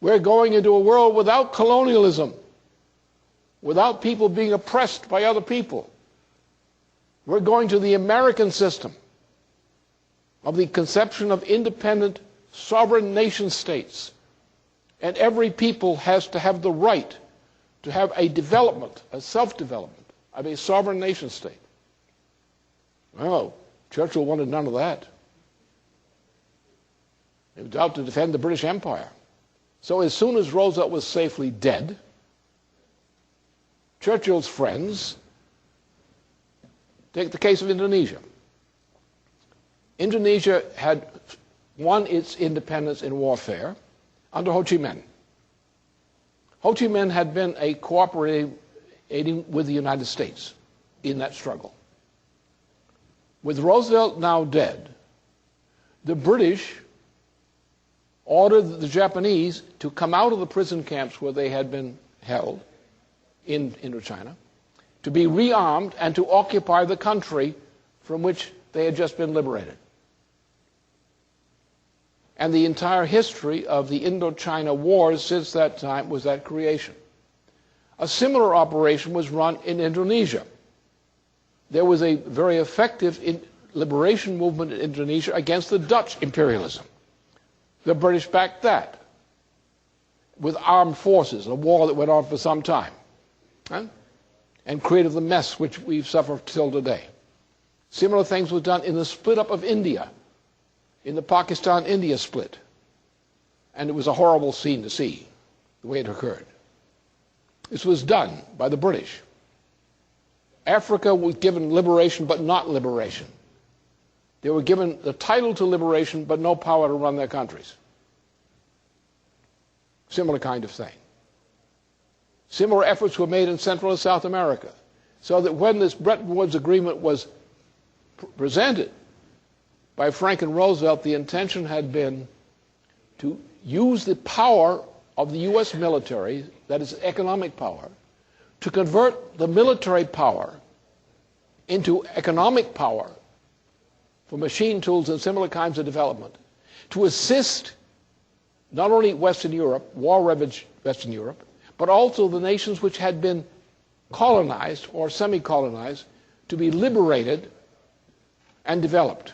We're going into a world without colonialism, without people being oppressed by other people. We're going to the American system of the conception of independent, sovereign nation states. And every people has to have the right to have a development, a self-development of a sovereign nation state. Oh, Churchill wanted none of that. He was out to defend the British Empire. So as soon as Roosevelt was safely dead, Churchill's friends, take the case of Indonesia. Indonesia had won its independence in warfare under Ho Chi Minh. Ho Chi Minh had been a cooperating with the United States in that struggle. With Roosevelt now dead, the British ordered the Japanese to come out of the prison camps where they had been held in Indochina, to be rearmed and to occupy the country from which they had just been liberated. And the entire history of the Indochina wars since that time was that creation. A similar operation was run in Indonesia. There was a very effective liberation movement in Indonesia against the Dutch imperialism. The British backed that with armed forces, a war that went on for some time, and created the mess which we've suffered till today. Similar things were done in the split up of India, in the Pakistan-India split. And it was a horrible scene to see, the way it occurred. This was done by the British. Africa was given liberation, but not liberation. They were given the title to liberation, but no power to run their countries. Similar kind of thing. Similar efforts were made in Central and South America, so that when this Bretton Woods agreement was presented by Franklin Roosevelt, the intention had been to use the power of the U.S. military, that is economic power, to convert the military power into economic power for machine tools and similar kinds of development, to assist not only Western Europe, war-ravaged Western Europe, but also the nations which had been colonized or semi-colonized to be liberated and developed,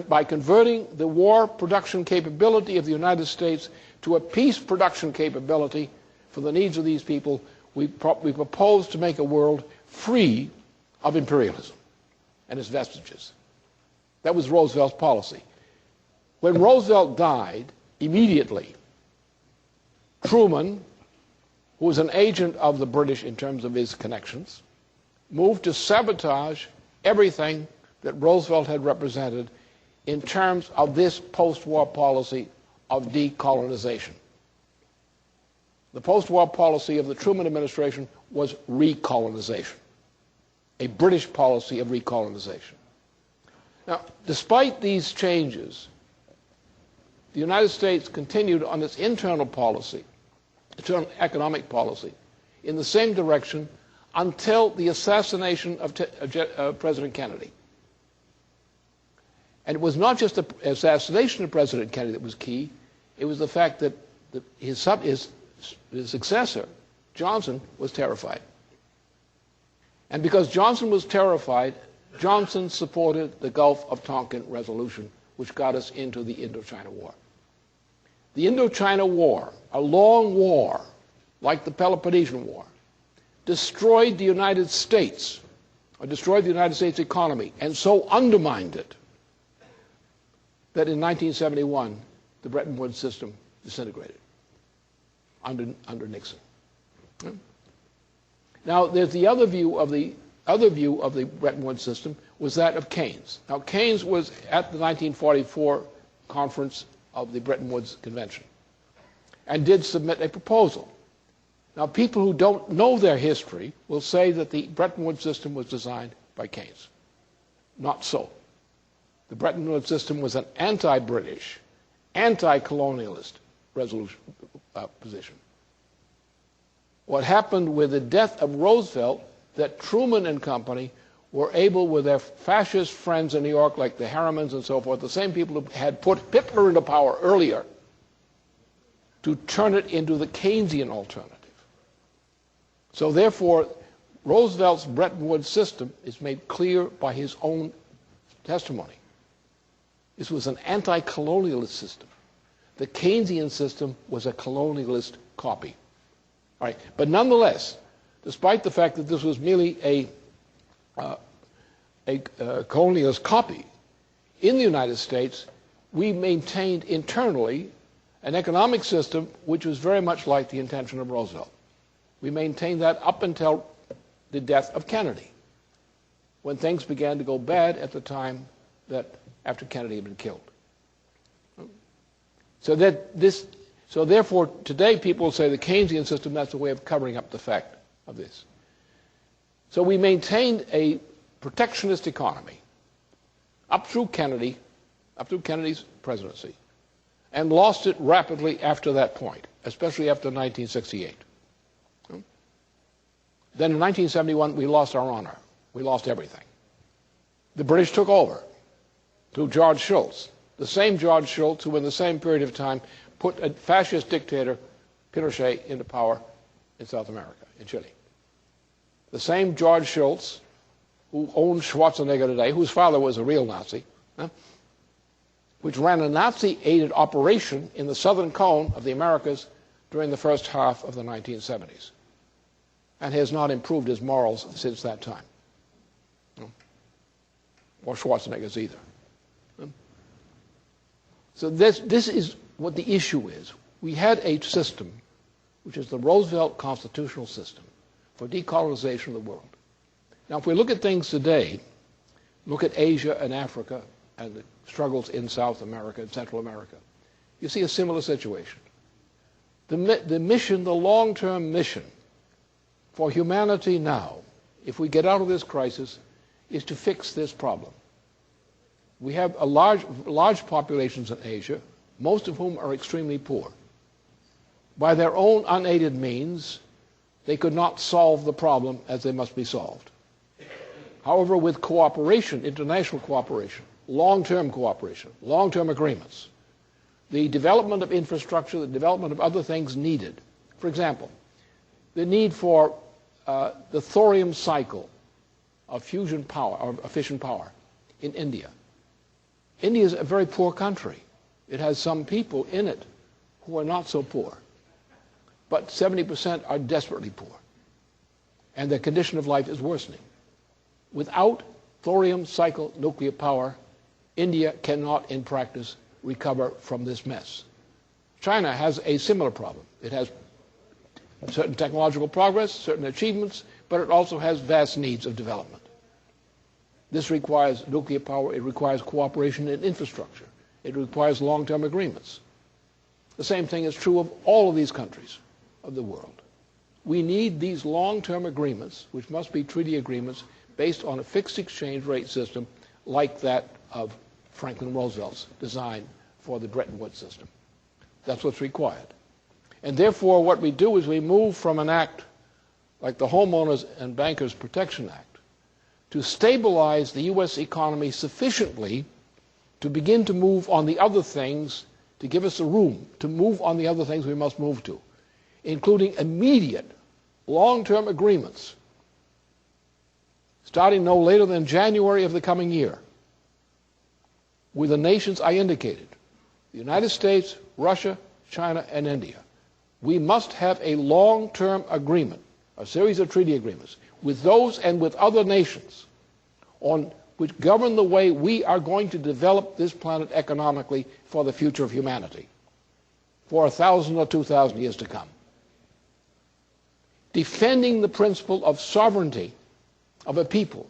by converting the war production capability of the United States to a peace production capability for the needs of these people. We propose to make a world free of imperialism and its vestiges. That was Roosevelt's policy. When Roosevelt died, immediately, Truman, who was an agent of the British in terms of his connections, moved to sabotage everything that Roosevelt had represented in terms of this post-war policy of decolonization. The post-war policy of the Truman administration was recolonization, a British policy of recolonization. Now, despite these changes, the United States continued on its internal policy, internal economic policy, in the same direction until the assassination of President Kennedy. And it was not just the assassination of President Kennedy that was key, it was the fact that his successor, Johnson, was terrified. And because Johnson was terrified, Johnson supported the Gulf of Tonkin resolution, which got us into the Indochina War. The Indochina War, a long war, like the Peloponnesian War, destroyed the United States, or destroyed the United States economy, and so undermined it that in 1971, the Bretton Woods system disintegrated under Nixon. Now, there's the other view of the Bretton Woods system was that of Keynes. Now, Keynes was at the 1944 conference of the Bretton Woods Convention and did submit a proposal. Now, people who don't know their history will say that the Bretton Woods system was designed by Keynes. Not so. The Bretton Woods system was an anti-British, anti-colonialist position. What happened with the death of Roosevelt, that Truman and company were able, with their fascist friends in New York, like the Harrimans and so forth, the same people who had put Hitler into power earlier, to turn it into the Keynesian alternative. So therefore, Roosevelt's Bretton Woods system is made clear by his own testimony. This was an anti-colonialist system. The Keynesian system was a colonialist copy. All right. But nonetheless, despite the fact that this was merely a colonialist copy, in the United States, we maintained internally an economic system which was very much like the intention of Roosevelt. We maintained that up until the death of Kennedy, when things began to go bad at the time that after Kennedy had been killed. So therefore, today people say the Keynesian system, that's a way of covering up the fact of this. So we maintained a protectionist economy up through Kennedy's presidency, and lost it rapidly after that point, especially after 1968. Then in 1971, we lost our honor. We lost everything. The British took over through George Shultz, the same George Shultz who in the same period of time put a fascist dictator, Pinochet, into power in South America, in Chile. The same George Shultz who owned Schwarzenegger today, whose father was a real Nazi, which ran a Nazi-aided operation in the southern cone of the Americas during the first half of the 1970s, and has not improved his morals since that time, or Schwarzenegger's either. So this is what the issue is. We had a system, which is the Roosevelt constitutional system, for decolonization of the world. Now, if we look at things today, look at Asia and Africa and the struggles in South America and Central America, you see a similar situation. The mission, the long-term mission for humanity now, if we get out of this crisis, is to fix this problem. We have large populations in Asia, most of whom are extremely poor. By their own unaided means, they could not solve the problem as they must be solved. However, with cooperation, international cooperation, long-term agreements, the development of infrastructure, the development of other things needed. For example, the need for the thorium cycle of fusion power, or fission power in India. India is a very poor country. It has some people in it who are not so poor, but 70% are desperately poor, and their condition of life is worsening. Without thorium cycle nuclear power, India cannot, in practice, recover from this mess. China has a similar problem. It has certain technological progress, certain achievements, but it also has vast needs of development. This requires nuclear power. It requires cooperation in infrastructure. It requires long-term agreements. The same thing is true of all of these countries of the world. We need these long-term agreements, which must be treaty agreements based on a fixed exchange rate system like that of Franklin Roosevelt's design for the Bretton Woods system. That's what's required. And therefore, what we do is we move from an act like the Homeowners and Bankers Protection Act to stabilize the U.S. economy sufficiently to begin to move on the other things, to give us the room to move on the other things we must move to, including immediate long-term agreements starting no later than January of the coming year with the nations I indicated, the United States, Russia, China, and India. We must have a long-term agreement, a series of treaty agreements, with those and with other nations on which govern the way we are going to develop this planet economically for the future of humanity for 1,000 or 2,000 years to come. Defending the principle of sovereignty of a people,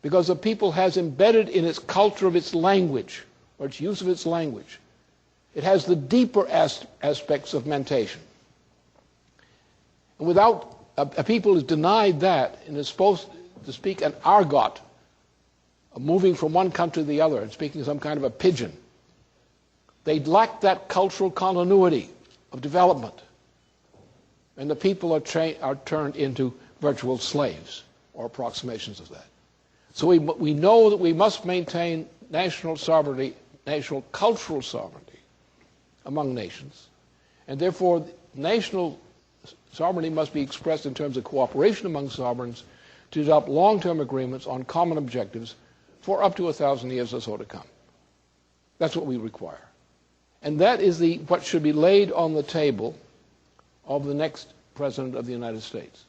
because a people has embedded in its culture of its language, or its use of its language, it has the deeper aspects of mentation. And without a people is denied that and is supposed to speak an argot, moving from one country to the other and speaking some kind of a pidgin, they lack that cultural continuity of development, and the people are turned into virtual slaves or approximations of that. So we know that we must maintain national sovereignty, national cultural sovereignty among nations, And therefore, national sovereignty must be expressed in terms of cooperation among sovereigns to adopt long-term agreements on common objectives for up to 1,000 years or so to come. That's what we require. And that is what should be laid on the table of the next President of the United States.